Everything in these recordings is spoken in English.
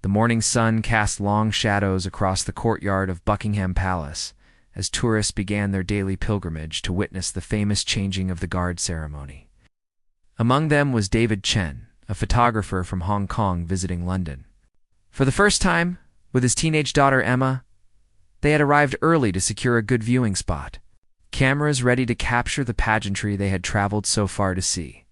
The morning sun cast long shadows across the courtyard of Buckingham Palace as tourists began their daily pilgrimage to witness the famous changing of the guard ceremony. Among them was David Chen, a photographer from Hong Kong visiting London. For the first time, with his teenage daughter Emma, they had arrived early to secure a good viewing spot, cameras ready to capture the pageantry they had traveled so far to see.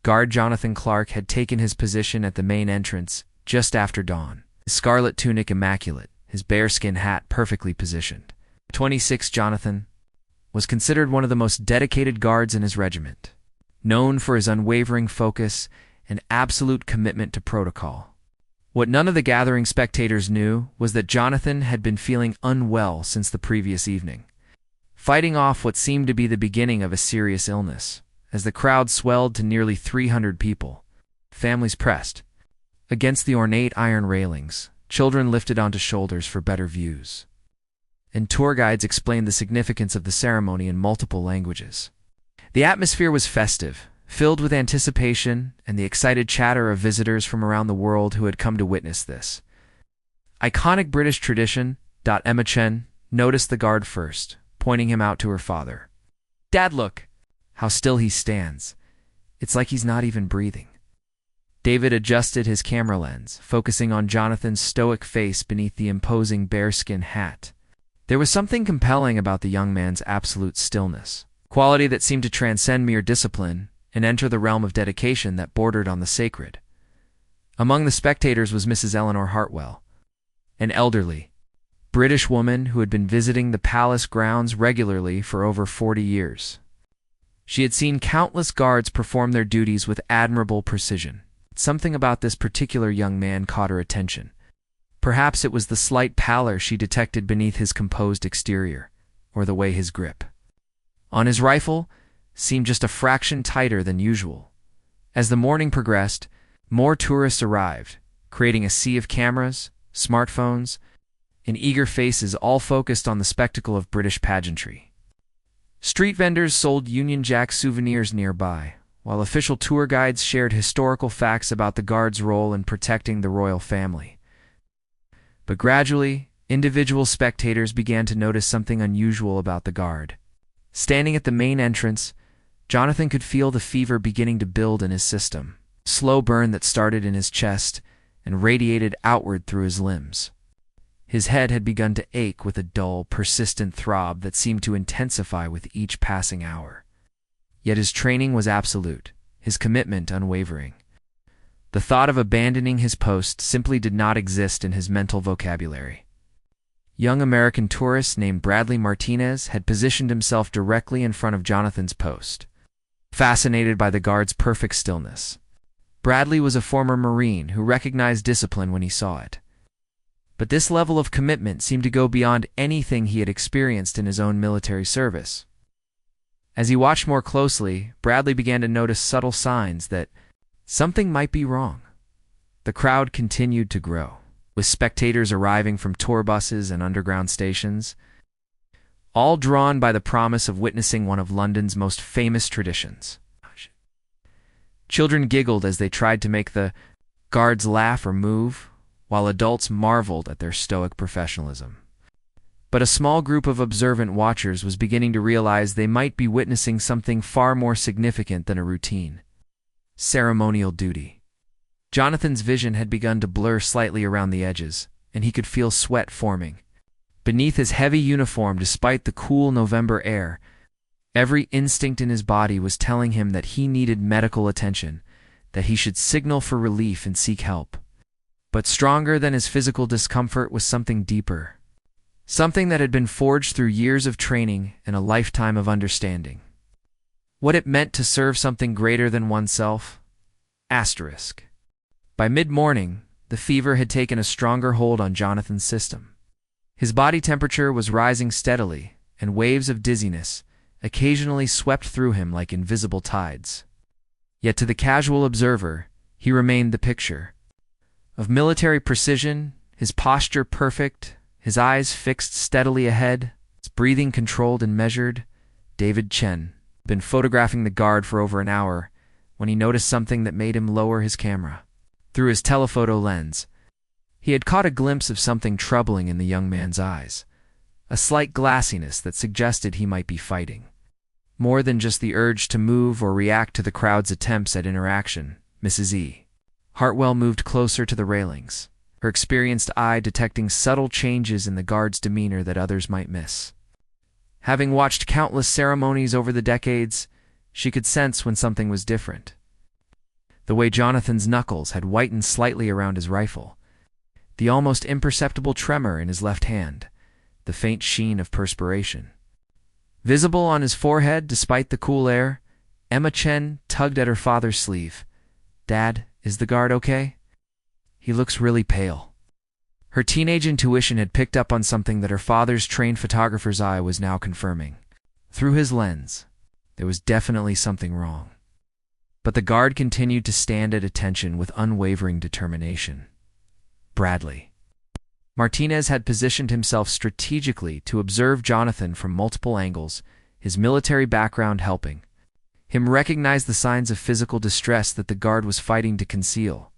Guard Jonathan Clark had taken his position at the main entrance just after dawn, his scarlet tunic immaculate, his bearskin hat perfectly positioned. 26 Jonathan was considered one of the most dedicated guards in his regiment, known for his unwavering focus and absolute commitment to protocol. What none of the gathering spectators knew was that Jonathan had been feeling unwell since the previous evening, fighting off what seemed to be the beginning of a serious illness. As the crowd swelled to nearly 300 people, families pressed against the ornate iron railings, children lifted onto shoulders for better views, and tour guides explained the significance of the ceremony in multiple languages. The atmosphere was festive, filled with anticipation and the excited chatter of visitors from around the world who had come to witness this iconic British tradition. Emma Chen noticed the guard first, pointing him out to her father. "Dad, look how still he stands. It's like he's not even breathing." David adjusted his camera lens, focusing on Jonathan's stoic face beneath the imposing bearskin hat. There was something compelling about the young man's absolute stillness, quality that seemed to transcend mere discipline and enter the realm of dedication that bordered on the sacred. Among the spectators was Mrs. Eleanor Hartwell, an elderly British woman who had been visiting the palace grounds regularly for over 40 years. She had seen countless guards perform their duties with admirable precision. Something about this particular young man caught her attention. Perhaps it was the slight pallor she detected beneath his composed exterior, or the way his grip on his rifle seemed just a fraction tighter than usual. As the morning progressed, more tourists arrived, creating a sea of cameras, smartphones, and eager faces all focused on the spectacle of British pageantry. Street vendors sold Union Jack souvenirs nearby, while official tour guides shared historical facts about the guards' role in protecting the royal family. But gradually, individual spectators began to notice something unusual about the guard. Standing at the main entrance, Jonathan could feel the fever beginning to build in his system, a slow burn that started in his chest and radiated outward through his limbs. His head had begun to ache with a dull, persistent throb that seemed to intensify with each passing hour. Yet his training was absolute, his commitment unwavering. The thought of abandoning his post simply did not exist in his mental vocabulary. Young American tourist named Bradley Martinez had positioned himself directly in front of Jonathan's post, fascinated by the guard's perfect stillness. Bradley was a former Marine who recognized discipline when he saw it. But this level of commitment seemed to go beyond anything he had experienced in his own military service. As he watched more closely, Bradley began to notice subtle signs that something might be wrong. The crowd continued to grow, with spectators arriving from tour buses and underground stations, all drawn by the promise of witnessing one of London's most famous traditions. Children giggled as they tried to make the guards laugh or move, while adults marveled at their stoic professionalism. But a small group of observant watchers was beginning to realize they might be witnessing something far more significant than a routine: ceremonial duty. Jonathan's vision had begun to blur slightly around the edges, and he could feel sweat forming. Beneath his heavy uniform, despite the cool November air, every instinct in his body was telling him that he needed medical attention, that he should signal for relief and seek help. But stronger than his physical discomfort was something deeper, something that had been forged through years of training and a lifetime of understanding. What it meant to serve something greater than oneself? Asterisk. By mid-morning, the fever had taken a stronger hold on Jonathan's system. His body temperature was rising steadily, and waves of dizziness occasionally swept through him like invisible tides. Yet to the casual observer, he remained the picture of military precision, his posture perfect, his eyes fixed steadily ahead, his breathing controlled and measured. David Chen had been photographing the guard for over an hour when he noticed something that made him lower his camera. Through his telephoto lens, He had caught a glimpse of something troubling in the young man's eyes, a slight glassiness that suggested he might be fighting. More than just the urge to move or react to the crowd's attempts at interaction, Mrs. E. Hartwell moved closer to the railings, her experienced eye detecting subtle changes in the guard's demeanor that others might miss. Having watched countless ceremonies over the decades, she could sense when something was different. The way Jonathan's knuckles had whitened slightly around his rifle, the almost imperceptible tremor in his left hand, the faint sheen of perspiration. Visible on his forehead despite the cool air, Emma Chen tugged at her father's sleeve. "Dad, is the guard okay? He looks really pale." Her teenage intuition had picked up on something that her father's trained photographer's eye was now confirming. Through his lens, there was definitely something wrong. But the guard continued to stand at attention with unwavering determination. Bradley. Martinez had positioned himself strategically to observe Jonathan from multiple angles, his military background helping him recognize the signs of physical distress that the guard was fighting to conceal.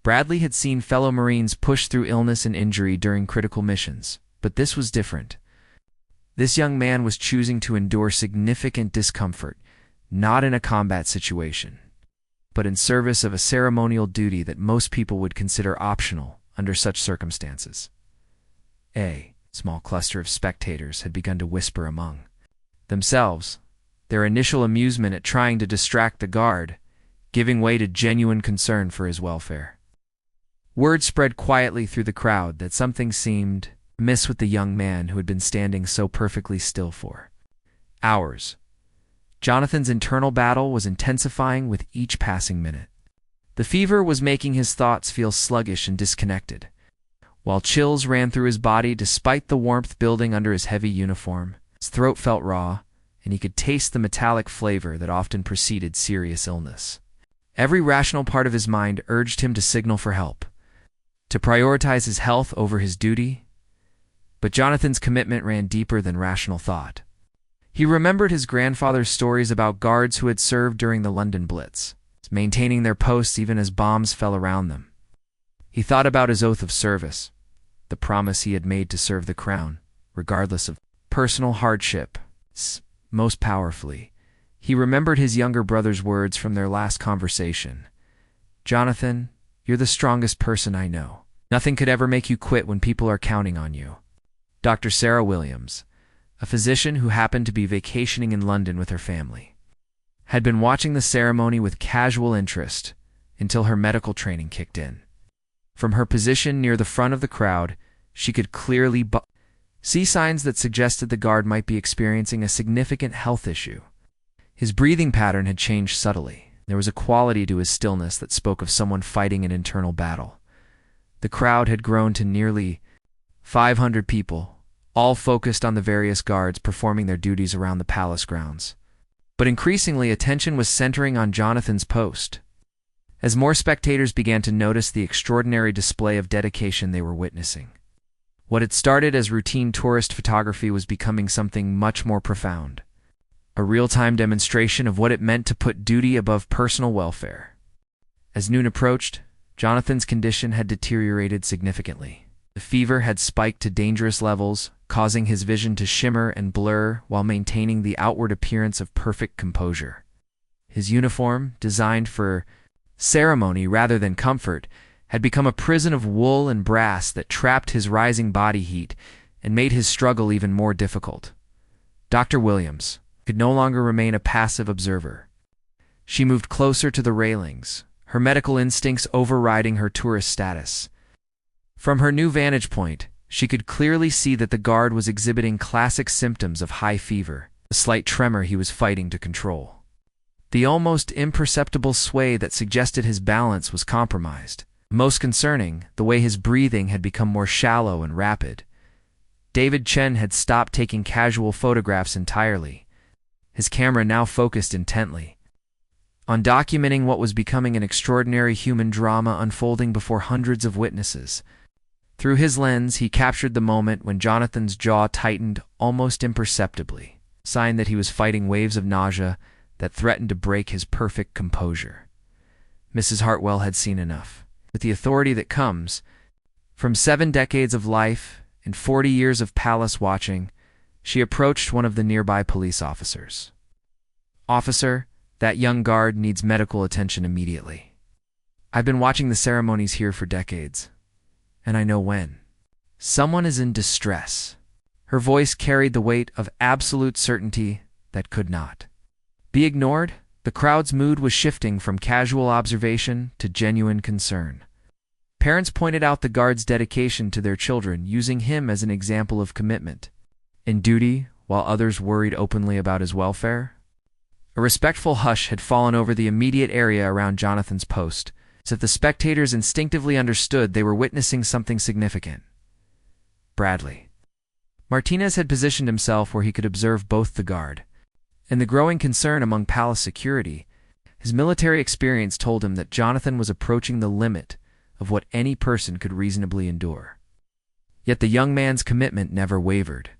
Bradley had seen fellow Marines push through illness and injury during critical missions, but this was different. This young man was choosing to endure significant discomfort, not in a combat situation, but in service of a ceremonial duty that most people would consider optional under such circumstances. A small cluster of spectators had begun to whisper among themselves, their initial amusement at trying to distract the guard, giving way to genuine concern for his welfare. Word spread quietly through the crowd that something seemed amiss with the young man who had been standing so perfectly still for hours. Jonathan's internal battle was intensifying with each passing minute. The fever was making his thoughts feel sluggish and disconnected, while chills ran through his body despite the warmth building under his heavy uniform. His throat felt raw, and he could taste the metallic flavor that often preceded serious illness. Every rational part of his mind urged him to signal for help, to prioritize his health over his duty, but Jonathan's commitment ran deeper than rational thought. He remembered his grandfather's stories about guards who had served during the London Blitz, maintaining their posts even as bombs fell around them. He thought about his oath of service, the promise he had made to serve the crown, regardless of personal hardship. Most powerfully, he remembered his younger brother's words from their last conversation. "Jonathan, you're the strongest person I know. Nothing could ever make you quit when people are counting on you." Dr. Sarah Williams, a physician who happened to be vacationing in London with her family, had been watching the ceremony with casual interest until her medical training kicked in. From her position near the front of the crowd, she could clearly see signs that suggested the guard might be experiencing a significant health issue. His breathing pattern had changed subtly. There was a quality to his stillness that spoke of someone fighting an internal battle. The crowd had grown to nearly 500 people, all focused on the various guards performing their duties around the palace grounds. But increasingly, attention was centering on Jonathan's post, as more spectators began to notice the extraordinary display of dedication they were witnessing. What had started as routine tourist photography was becoming something much more profound, a real-time demonstration of what it meant to put duty above personal welfare. As noon approached, Jonathan's condition had deteriorated significantly. The fever had spiked to dangerous levels, causing his vision to shimmer and blur while maintaining the outward appearance of perfect composure. His uniform, designed for ceremony rather than comfort, had become a prison of wool and brass that trapped his rising body heat and made his struggle even more difficult. Dr. Williams could no longer remain a passive observer. She moved closer to the railings, her medical instincts overriding her tourist status. From her new vantage point, she could clearly see that the guard was exhibiting classic symptoms of high fever, the slight tremor he was fighting to control, the almost imperceptible sway that suggested his balance was compromised. Most concerning, the way his breathing had become more shallow and rapid. David Chen had stopped taking casual photographs entirely, his camera now focused intently on documenting what was becoming an extraordinary human drama unfolding before hundreds of witnesses. Through his lens, he captured the moment when Jonathan's jaw tightened almost imperceptibly, a sign that he was fighting waves of nausea that threatened to break his perfect composure. Mrs. Hartwell had seen enough. With the authority that comes, From 7 decades of life and 40 years of palace watching, she approached one of the nearby police officers. "Officer, that young guard needs medical attention immediately. I've been watching the ceremonies here for decades, and I know when. Someone is in distress." Her voice carried the weight of absolute certainty that could not be ignored. The crowd's mood was shifting from casual observation to genuine concern. Parents pointed out the guard's dedication to their children, using him as an example of commitment and duty, while others worried openly about his welfare. A respectful hush had fallen over the immediate area around Jonathan's post, as if the spectators instinctively understood they were witnessing something significant. Bradley Martinez had positioned himself where he could observe both the guard and the growing concern among palace security. His military experience told him that Jonathan was approaching the limit of what any person could reasonably endure. Yet the young man's commitment never wavered.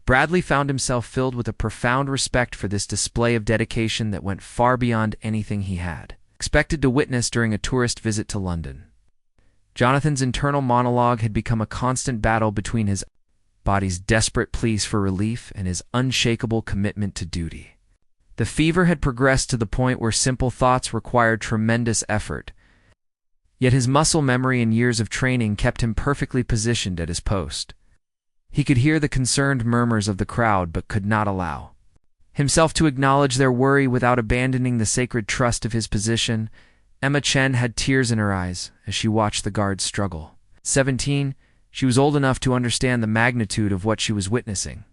Bradley found himself filled with a profound respect for this display of dedication that went far beyond anything he had expected to witness during a tourist visit to London. Jonathan's internal monologue had become a constant battle between his body's desperate pleas for relief and his unshakable commitment to duty. The fever had progressed to the point where simple thoughts required tremendous effort, yet his muscle memory and years of training kept him perfectly positioned at his post. He could hear the concerned murmurs of the crowd but could not allow himself to acknowledge their worry without abandoning the sacred trust of his position. Emma Chen had tears in her eyes as she watched the guards struggle. 17, she was old enough to understand the magnitude of what she was witnessing.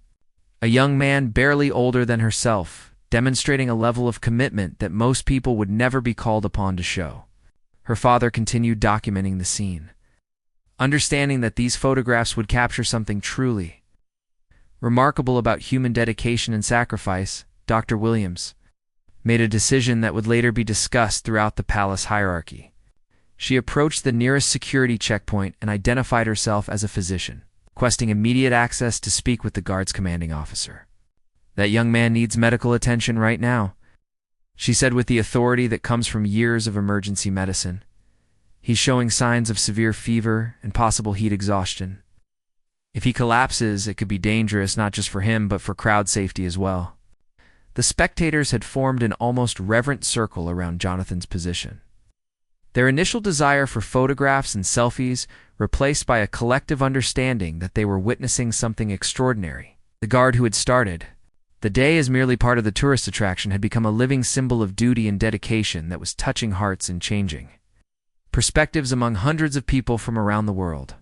A young man barely older than herself, demonstrating a level of commitment that most people would never be called upon to show. Her father continued documenting the scene, understanding that these photographs would capture something truly remarkable about human dedication and sacrifice. Dr. Williams made a decision that would later be discussed throughout the palace hierarchy. She approached the nearest security checkpoint and identified herself as a physician, requesting immediate access to speak with the guard's commanding officer. "That young man needs medical attention right now," she said with the authority that comes from years of emergency medicine. "He's showing signs of severe fever and possible heat exhaustion. If he collapses, it could be dangerous not just for him but for crowd safety as well." The spectators had formed an almost reverent circle around Jonathan's position, their initial desire for photographs and selfies replaced by a collective understanding that they were witnessing something extraordinary. The guard who had started the day as merely part of the tourist attraction had become a living symbol of duty and dedication that was touching hearts and changing perspectives among hundreds of people from around the world.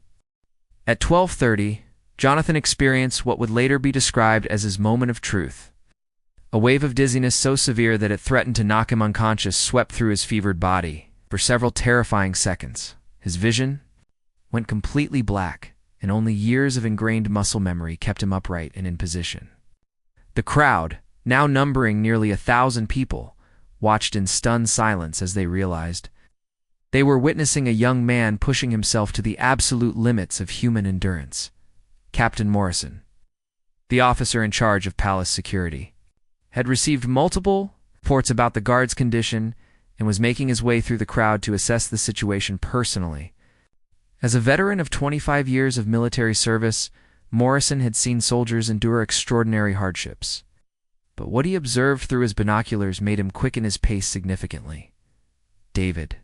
At 12:30, Jonathan experienced what would later be described as his moment of truth. A wave of dizziness so severe that it threatened to knock him unconscious swept through his fevered body. For several terrifying seconds, his vision went completely black, and only years of ingrained muscle memory kept him upright and in position. The crowd, now numbering nearly 1,000 people, watched in stunned silence as they realized they were witnessing a young man pushing himself to the absolute limits of human endurance. Captain Morrison, the officer in charge of palace security, had received multiple reports about the guard's condition and was making his way through the crowd to assess the situation personally. As a veteran of 25 years of military service, Morrison had seen soldiers endure extraordinary hardships. But what he observed through his binoculars made him quicken his pace significantly. David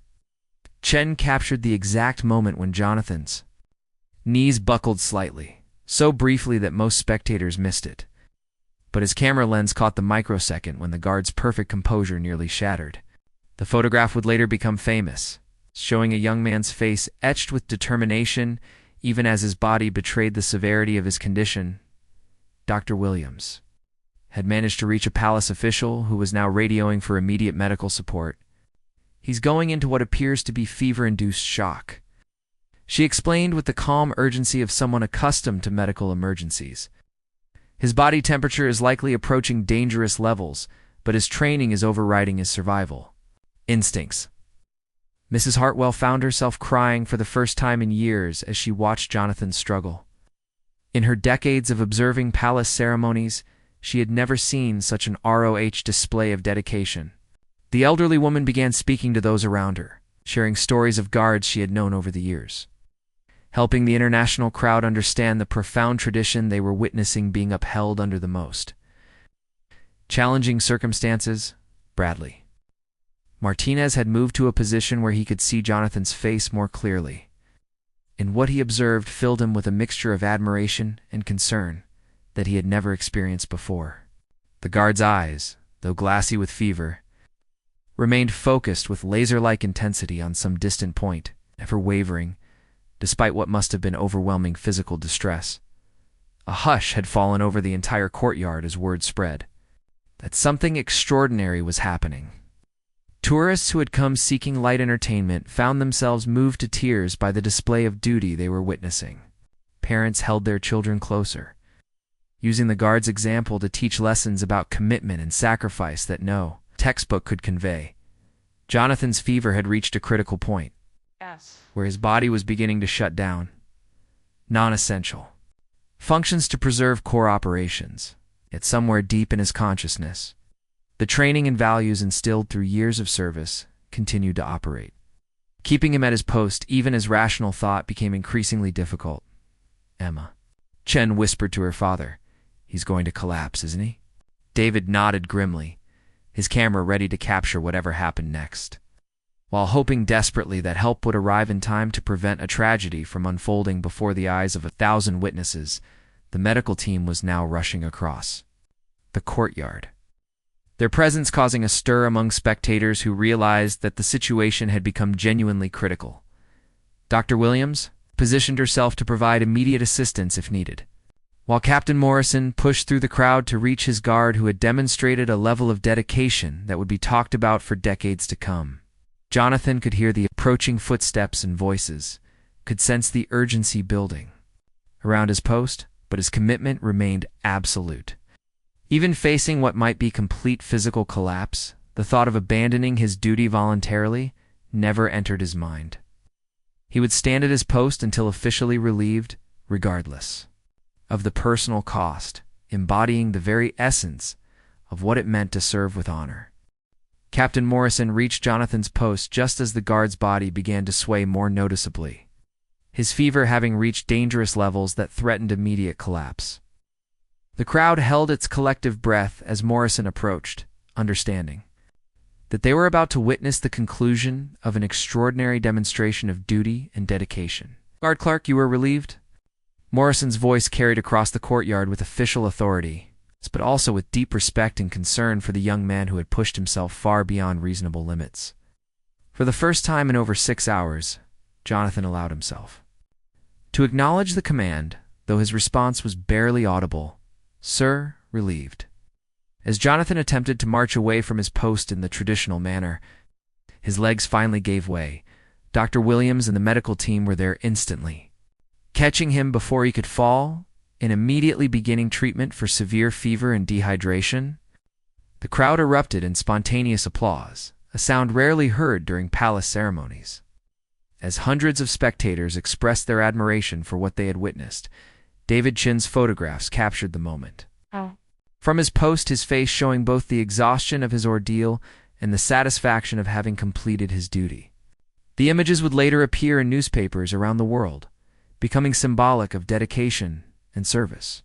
Chen captured the exact moment when Jonathan's knees buckled slightly, so briefly that most spectators missed it. But his camera lens caught the microsecond when the guard's perfect composure nearly shattered. The photograph would later become famous, showing a young man's face etched with determination even as his body betrayed the severity of his condition. Dr. Williams had managed to reach a palace official who was now radioing for immediate medical support. "He's going into what appears to be fever-induced shock," she explained with the calm urgency of someone accustomed to medical emergencies. "His body temperature is likely approaching dangerous levels, but his training is overriding his survival instincts." Mrs. Hartwell found herself crying for the first time in years as she watched Jonathan's struggle. In her decades of observing palace ceremonies, she had never seen such an ROH display of dedication. The elderly woman began speaking to those around her, sharing stories of guards she had known over the years. helping the international crowd understand the profound tradition they were witnessing being upheld under the most challenging circumstances. Bradley Martinez had moved to a position where he could see Jonathan's face more clearly, and what he observed filled him with a mixture of admiration and concern that he had never experienced before. The guard's eyes, though glassy with fever, remained focused with laser-like intensity on some distant point, never wavering, despite what must have been overwhelming physical distress. A hush had fallen over the entire courtyard as word spread that something extraordinary was happening. Tourists who had come seeking light entertainment found themselves moved to tears by the display of duty they were witnessing. Parents held their children closer, using the guard's example to teach lessons about commitment and sacrifice that no textbook could convey. Jonathan's fever had reached a critical point, where his body was beginning to shut down non-essential functions to preserve core operations. Yet somewhere deep in his consciousness, the training and values instilled through years of service continued to operate, keeping him at his post even as rational thought became increasingly difficult. "Emma," Chen whispered to her father, "he's going to collapse, isn't he?" David nodded grimly, his camera ready to capture whatever happened next. While hoping desperately that help would arrive in time to prevent a tragedy from unfolding before the eyes of 1,000 witnesses, the medical team was now rushing across the courtyard, their presence causing a stir among spectators who realized that the situation had become genuinely critical. Dr. Williams positioned herself to provide immediate assistance if needed, while Captain Morrison pushed through the crowd to reach his guard who had demonstrated a level of dedication that would be talked about for decades to come. Jonathan could hear the approaching footsteps and voices, could sense the urgency building around his post, but his commitment remained absolute. Even facing what might be complete physical collapse, the thought of abandoning his duty voluntarily never entered his mind. He would stand at his post until officially relieved, regardless of the personal cost, embodying the very essence of what it meant to serve with honor. Captain Morrison reached Jonathan's post just as the guard's body began to sway more noticeably, his fever having reached dangerous levels that threatened immediate collapse. The crowd held its collective breath as Morrison approached, understanding that they were about to witness the conclusion of an extraordinary demonstration of duty and dedication. "Guard Clark, you were relieved?" Morrison's voice carried across the courtyard with official authority, but also with deep respect and concern for the young man who had pushed himself far beyond reasonable limits. For the first time in over 6 hours, Jonathan allowed himself to acknowledge the command, though his response was barely audible. "Sir, relieved." As Jonathan attempted to march away from his post in the traditional manner, his legs finally gave way. Dr. Williams and the medical team were there instantly, catching him before he could fall and immediately beginning treatment for severe fever and dehydration. The crowd erupted in spontaneous applause, a sound rarely heard during palace ceremonies. As hundreds of spectators expressed their admiration for what they had witnessed, David Chin's photographs captured the moment. From his post, his face showing both the exhaustion of his ordeal and the satisfaction of having completed his duty. The images would later appear in newspapers around the world, becoming symbolic of dedication and service.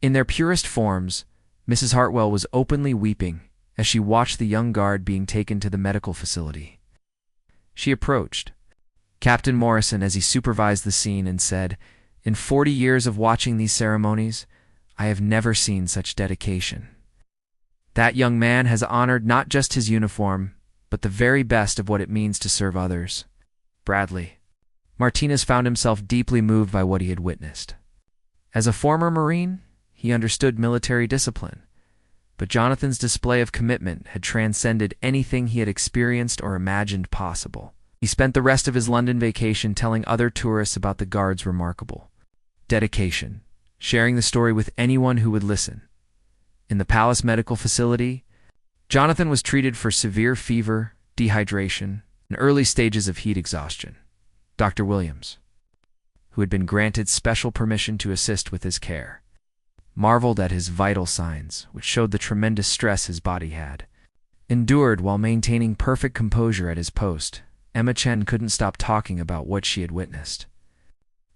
In their purest forms, Mrs. Hartwell was openly weeping as she watched the young guard being taken to the medical facility. She approached Captain Morrison as he supervised the scene and said, "In 40 years of watching these ceremonies, I have never seen such dedication. That young man has honored not just his uniform, but the very best of what it means to serve others." Bradley Martinez found himself deeply moved by what he had witnessed. As a former Marine, he understood military discipline, but Jonathan's display of commitment had transcended anything he had experienced or imagined possible. He spent the rest of his London vacation telling other tourists about the guard's remarkable dedication, sharing the story with anyone who would listen. In the Palace Medical Facility, Jonathan was treated for severe fever, dehydration, and early stages of heat exhaustion. Dr. Williams, who had been granted special permission to assist with his care, marveled at his vital signs, which showed the tremendous stress his body had endured while maintaining perfect composure at his post. Emma Chen couldn't stop talking about what she had witnessed.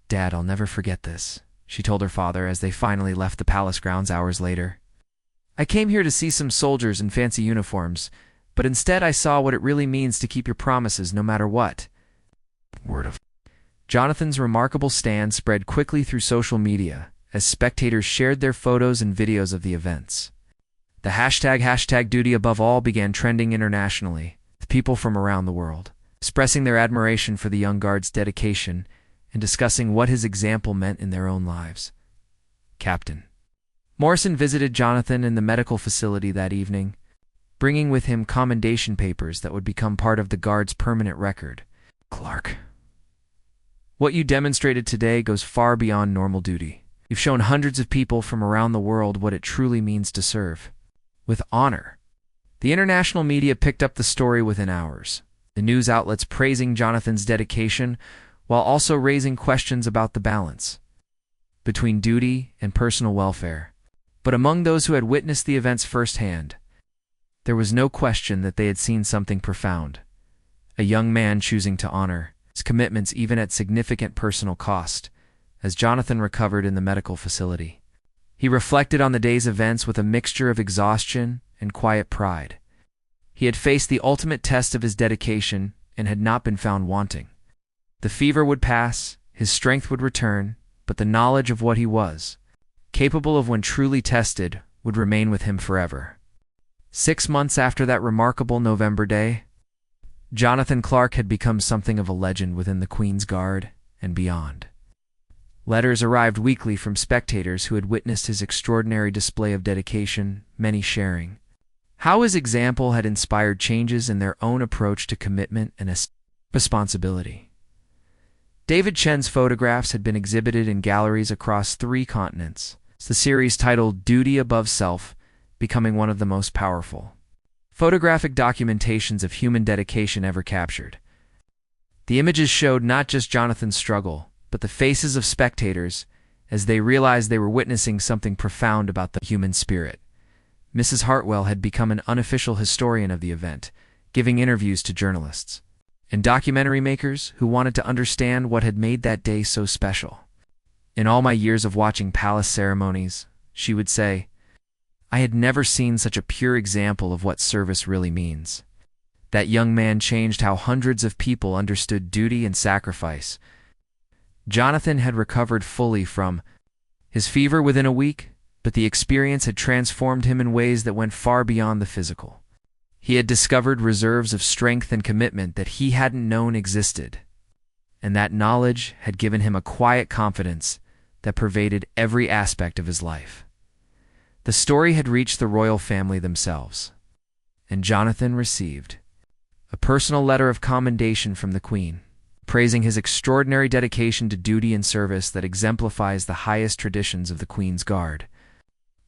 "Dad, I'll never forget this," she told her father as they finally left the palace grounds hours later. "I came here to see some soldiers in fancy uniforms, but instead I saw what it really means to keep your promises no matter what." Word of Jonathan's remarkable stand spread quickly through social media as spectators shared their photos and videos of the events. The hashtag duty above all began trending internationally, with people from around the world expressing their admiration for the young guard's dedication and discussing what his example meant in their own lives. Captain Morrison visited Jonathan in the medical facility that evening, bringing with him commendation papers that would become part of the guard's permanent record. "Clark, what you demonstrated today goes far beyond normal duty. You've shown hundreds of people from around the world what it truly means to serve with honor." The international media picked up the story within hours, the news outlets praising Jonathan's dedication while also raising questions about the balance between duty and personal welfare. But among those who had witnessed the events firsthand, there was no question that they had seen something profound. A young man choosing to honor his commitments even at significant personal cost, as Jonathan recovered in the medical facility. He reflected on the day's events with a mixture of exhaustion and quiet pride. He had faced the ultimate test of his dedication and had not been found wanting. The fever would pass, his strength would return, but the knowledge of what he was capable of when truly tested would remain with him forever. 6 months after that remarkable November day, Jonathan Clark had become something of a legend within the Queen's Guard and beyond. Letters arrived weekly from spectators who had witnessed his extraordinary display of dedication, many sharing how his example had inspired changes in their own approach to commitment and responsibility. David Chen's photographs had been exhibited in galleries across 3 continents, the series titled Duty Above Self becoming one of the most powerful photographic documentations of human dedication ever captured. The images showed not just Jonathan's struggle, but the faces of spectators as they realized they were witnessing something profound about the human spirit. Mrs. Hartwell had become an unofficial historian of the event, giving interviews to journalists and documentary makers who wanted to understand what had made that day so special. "In all my years of watching palace ceremonies," she would say, "I had never seen such a pure example of what service really means. That young man changed how hundreds of people understood duty and sacrifice." Jonathan had recovered fully from his fever within a week, but the experience had transformed him in ways that went far beyond the physical. He had discovered reserves of strength and commitment that he hadn't known existed, and that knowledge had given him a quiet confidence that pervaded every aspect of his life. The story had reached the royal family themselves, and Jonathan received a personal letter of commendation from the Queen, praising his extraordinary dedication to duty and service that exemplifies the highest traditions of the Queen's Guard.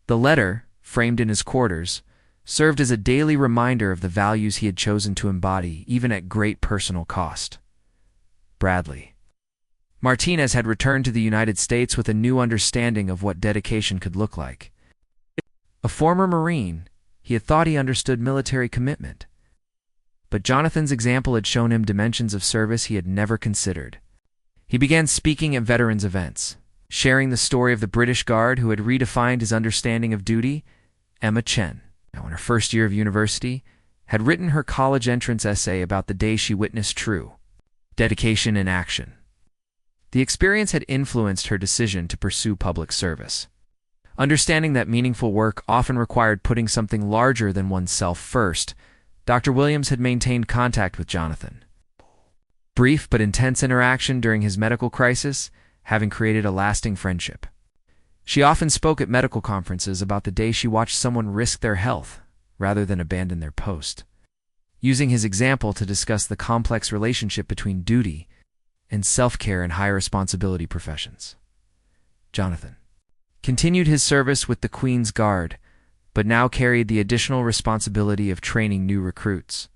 The letter, framed in his quarters, served as a daily reminder of the values he had chosen to embody, even at great personal cost. Bradley Martinez had returned to the United States with a new understanding of what dedication could look like. A former Marine, he had thought he understood military commitment. But Jonathan's example had shown him dimensions of service he had never considered. He began speaking at veterans' events, sharing the story of the British Guard who had redefined his understanding of duty. Emma Chen, now in her first year of university, had written her college entrance essay about the day she witnessed true dedication in action. The experience had influenced her decision to pursue public service. Understanding that meaningful work often required putting something larger than oneself first, Dr. Williams had maintained contact with Jonathan. Brief but intense interaction during his medical crisis, having created a lasting friendship. She often spoke at medical conferences about the day she watched someone risk their health rather than abandon their post, using his example to discuss the complex relationship between duty and self-care in high-responsibility professions. Jonathan continued his service with the Queen's Guard, but now carried the additional responsibility of training new recruits.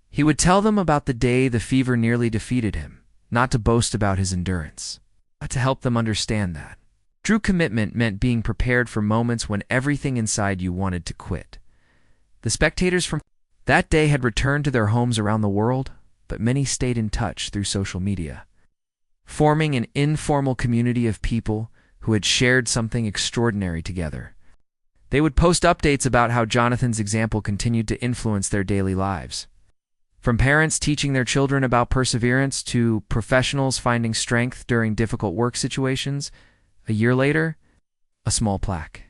He would tell them about the day the fever nearly defeated him, not to boast about his endurance, but to help them understand that true commitment meant being prepared for moments when everything inside you wanted to quit. The spectators from that day had returned to their homes around the world, but many stayed in touch through social media. forming an informal community of people who had shared something extraordinary together. They would post updates about how Jonathan's example continued to influence their daily lives. From parents teaching their children about perseverance to professionals finding strength during difficult work situations, a year later, a small plaque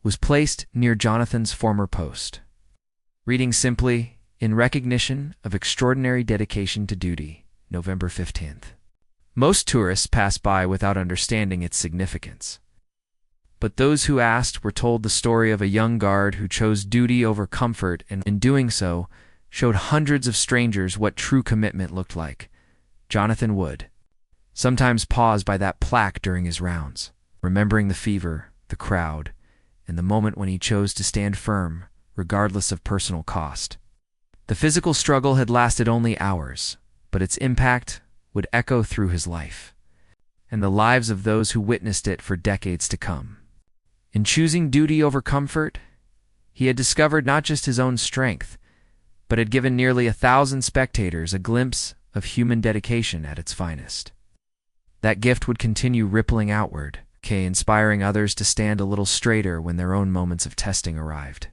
was placed near Jonathan's former post, reading simply, "In recognition of extraordinary dedication to duty, November 15th. Most tourists passed by without understanding its significance. But those who asked were told the story of a young guard who chose duty over comfort and, in doing so, showed hundreds of strangers what true commitment looked like. Jonathan would sometimes pause by that plaque during his rounds, remembering the fever, the crowd, and the moment when he chose to stand firm, regardless of personal cost. The physical struggle had lasted only hours, but its impact would echo through his life, and the lives of those who witnessed it for decades to come. In choosing duty over comfort, he had discovered not just his own strength, but had given nearly 1,000 spectators a glimpse of human dedication at its finest. That gift would continue rippling outward, inspiring others to stand a little straighter when their own moments of testing arrived.